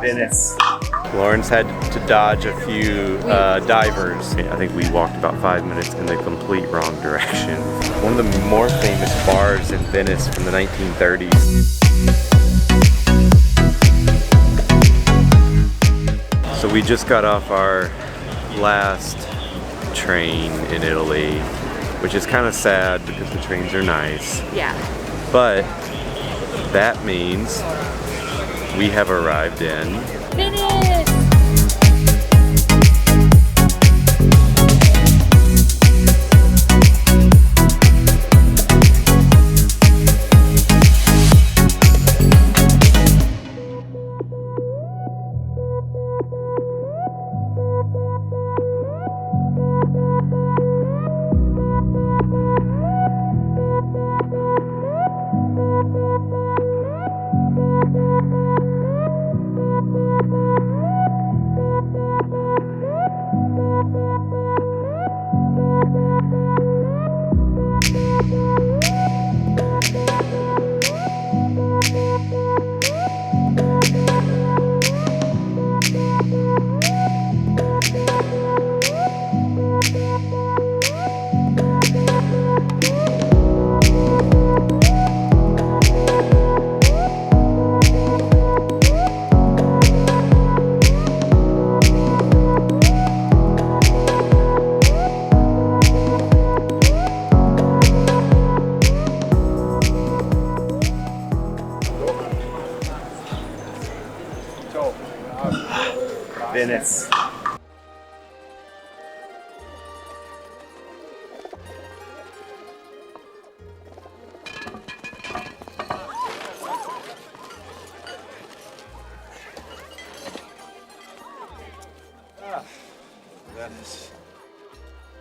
Venice. Lauren's had to dodge a few divers. I think we walked about 5 minutes in the complete wrong direction. One of the more famous bars in Venice from the 1930s. So we just got off our last train in Italy, which is kind of sad because the trains are nice. Yeah. But that means we have arrived in Venice! Venice.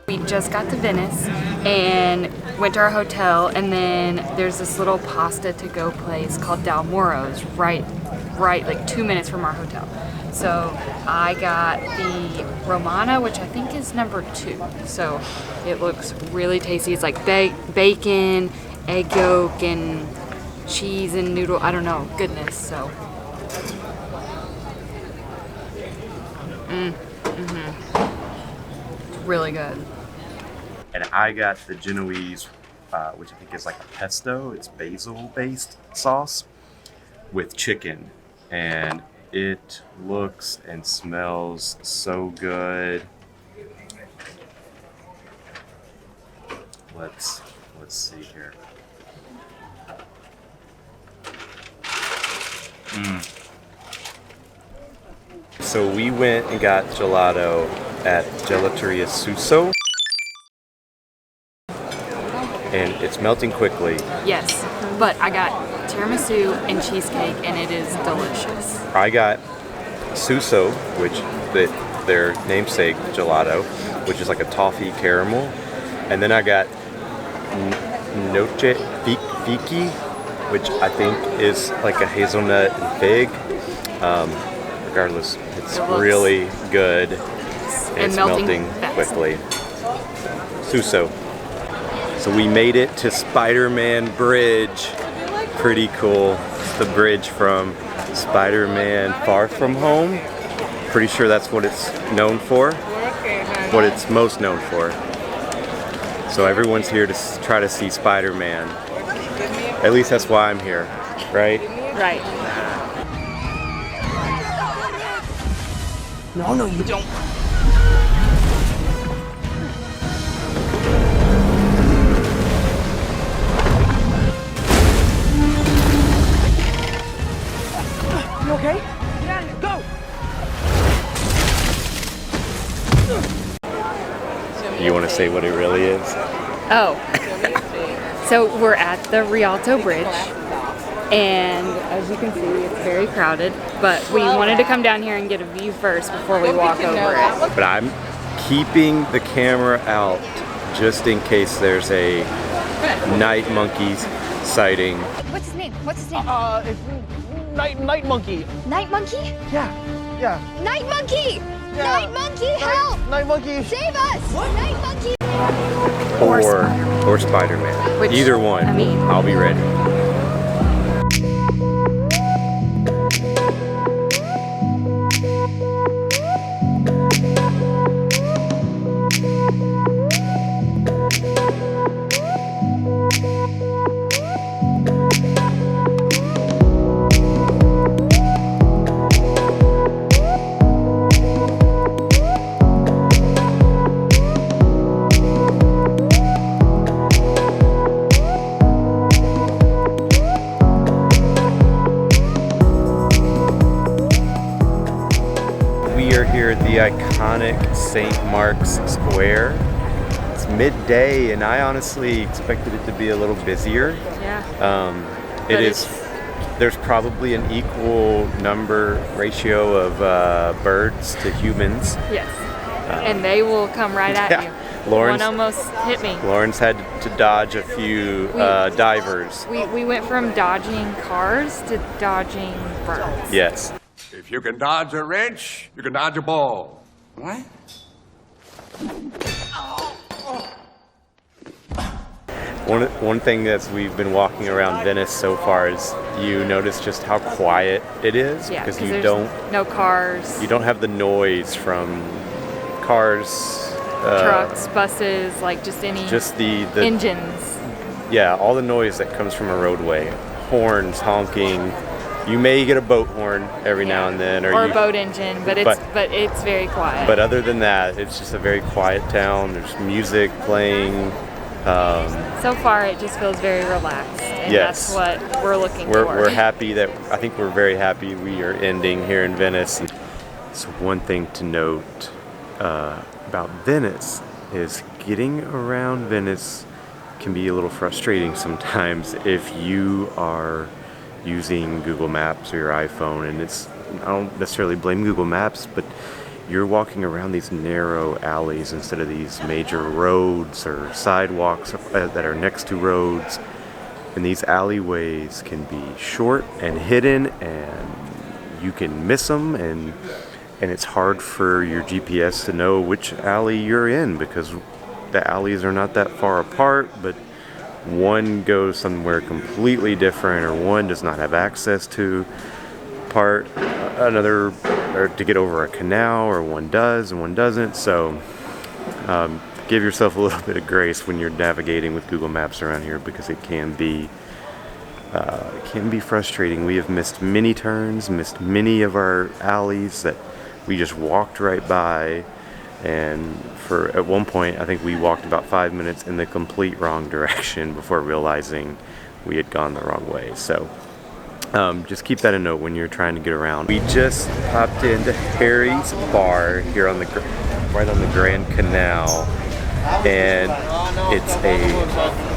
We just got to Venice and went to our hotel, and then there's this little pasta to go place called Dal Moros right like 2 minutes from our hotel. So I got the Romana, which I think is number 2. So it looks really tasty. It's like bacon, egg yolk, and cheese and noodle. I don't know, goodness. So. It's really good. And I got the Genoese, which I think is like a pesto. It's basil-based sauce with chicken. And it looks and smells so good. Let's see here. So we went and got gelato at Gelateria Suso. And it's melting quickly. Yes, but I got tiramisu and cheesecake, and it is delicious. I got Suso, which their namesake gelato, which is like a toffee caramel, and then I got Noche Fiki, which I think is like a hazelnut and fig. Regardless, it's really good. And it's melting quickly. Suso. So we made it to Spiderman Bridge. Pretty cool. It's the bridge from Spider-Man Far From Home. Pretty sure that's what it's known for. What it's most known for. So everyone's here to try to see Spider-Man. At least that's why I'm here, right? Right. No, you don't. You okay? Yeah, go! You want to say what it really is? Oh. So we're at the Rialto Bridge, and as you can see, it's very crowded, but we wanted to come down here and get a view first before we walk over it. But I'm keeping the camera out just in case there's a night monkey sighting. What's his name? What's his name? It's Night Monkey. Night Monkey? Yeah. Night Monkey! Yeah. Night Monkey, help! Night Monkey. Save us! Night Monkey! Or Spider-Man. Which, either one. I mean, I'll be ready. iconic St. Mark's Square. It's midday, and I honestly expected it to be a little busier. Yeah. It is. There's probably an equal ratio of birds to humans. Yes. And they will come right at you. One almost hit me. Lauren's had to dodge a few divers. We went from dodging cars to dodging birds. Yes. If you can dodge a wrench, you can dodge a ball. What? One thing that we've been walking around Venice so far is you notice just how quiet it is, Yeah, because no cars. You don't have the noise from cars, trucks, buses, like just the engines. Yeah, all the noise that comes from a roadway, horns honking. You may get a boat horn every now and then, or a boat engine, but it's very quiet. But other than that, it's just a very quiet town. There's music playing. So far, it just feels very relaxed, and yes. that's what we're looking for. We're happy I think we're very happy we are ending here in Venice. So one thing to note about Venice is getting around Venice can be a little frustrating sometimes if you are using Google Maps or your iPhone, and I don't necessarily blame Google Maps, but you're walking around these narrow alleys instead of these major roads or sidewalks that are next to roads. And these alleyways can be short and hidden, and you can miss them, and it's hard for your GPS to know which alley you're in, because the alleys are not that far apart, but one goes somewhere completely different, or one does not have access to another, or to get over a canal, or one does and one doesn't. So give yourself a little bit of grace when you're navigating with Google Maps around here, because it can be frustrating. We have missed many turns, missed many of our alleys that we just walked right by, and at one point I think we walked about 5 minutes in the complete wrong direction before realizing we had gone the wrong way. So just keep that in note when you're trying to get around. We just popped into Harry's Bar here right on the Grand Canal, and it's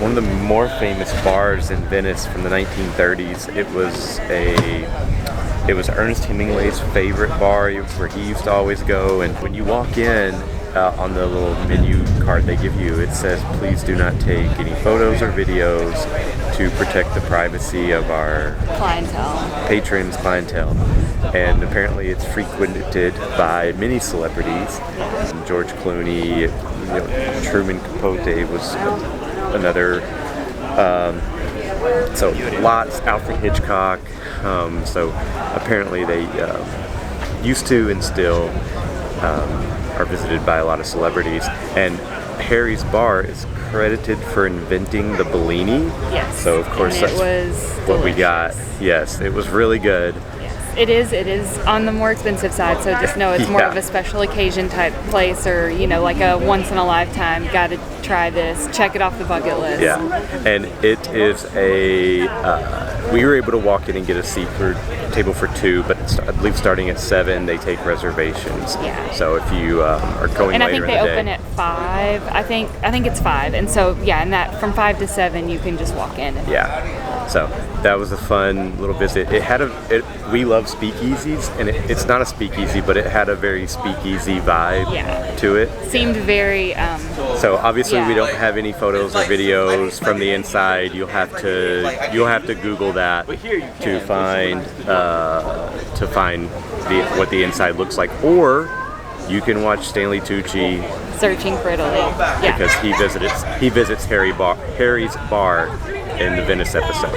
one of the more famous bars in Venice from the 1930s. It was Ernest Hemingway's favorite bar, where he used to always go. And when you walk in, on the little menu card they give you, it says, "Please do not take any photos or videos to protect the privacy of our patrons, clientele." And apparently it's frequented by many celebrities. George Clooney, Truman Capote was another. So lots, Alfred Hitchcock. So apparently they used to and still are visited by a lot of celebrities. And Harry's Bar is credited for inventing the Bellini. Yes. So of course that's what we got. Yes, it was really good. Yes, it is on the more expensive side, so just know it's more of a special occasion type place, or like a once in a lifetime, gotta try this, check it off the bucket list. Yeah, and it is we were able to walk in and get a seat for table for two, but I believe starting at 7 they take reservations. Yeah. So if you are going and later in the day, I think they open at 5. I think it's 5, and so and that from 5 to 7 you can just walk in. So that was a fun little visit. We love speakeasies, and it's not a speakeasy, but it had a very speakeasy vibe to it. Seemed very. So obviously we don't have any photos or videos from the inside. You'll have to Google that to find what the inside looks like, or you can watch Stanley Tucci searching for Italy, because he visits Harry's Bar in the Venice episode.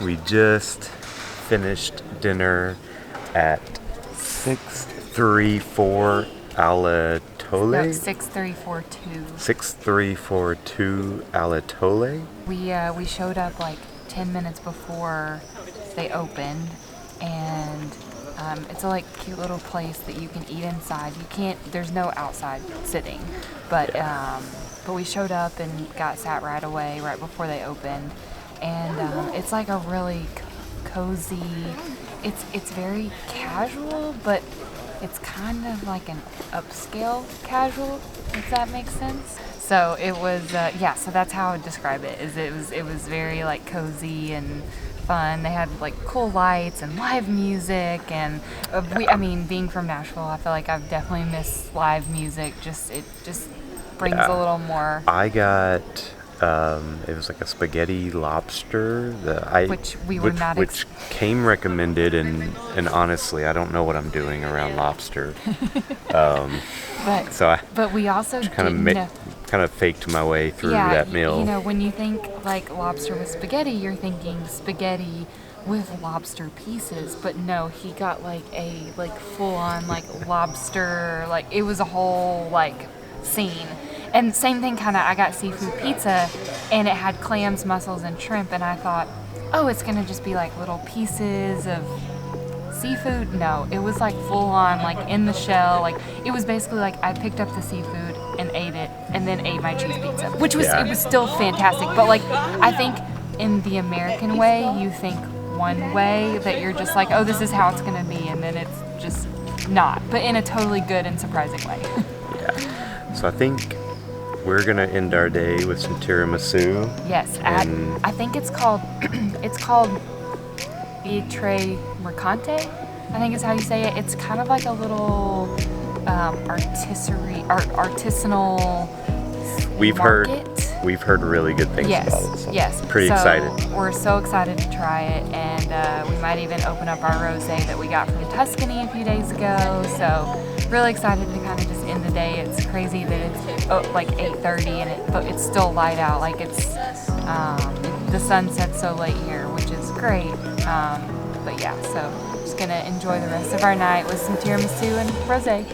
We just finished dinner at 634 Alla Tolle. No, 6342. 6342 Alla Tolle. We showed up like 10 minutes before they opened, and it's a cute little place that you can eat inside. There's no outside sitting, but we showed up and got sat right away, right before they opened, and it's like a really cozy. It's very casual, but it's kind of like an upscale casual, if that makes sense. So it was, yeah, so that's how I would describe it, is it was very like cozy and fun. They had like cool lights and live music, and I mean, being from Nashville, I feel like I've definitely missed live music. It just brings a little more. I got, it was like a spaghetti lobster Which we were not which came recommended, and honestly, I don't know what I'm doing around lobster. But we also kind of faked my way through that meal. You know, when you think like lobster with spaghetti, you're thinking spaghetti with lobster pieces, but no, he got like a full on like lobster, like it was a whole like scene. And same thing, kind of, I got seafood pizza, and it had clams, mussels, and shrimp, and I thought, oh, it's gonna just be like little pieces of seafood. No, it was like full on, like in the shell. Like it was basically like I picked up the seafood and ate it, and then ate my cheese pizza, which was it was still fantastic. But like I think in the American way, you think one way, that you're just like, oh, this is how it's gonna be, and then it's just not. But in a totally good and surprising way. Yeah. So I think we're gonna end our day with some tiramisu. Yes, I think it's called Vitre Mercante, I think is how you say it. It's kind of like a little artisanal market. We've heard really good things about it. So yes. Pretty excited. We're so excited to try it, and we might even open up our rosé that we got from Tuscany a few days ago. So really excited to kind of just end the day. It's crazy that it's like 8:30 and it's still light out. Like it's the sun sets so late here, which is great. But yeah, so just gonna enjoy the rest of our night with some tiramisu and rosé.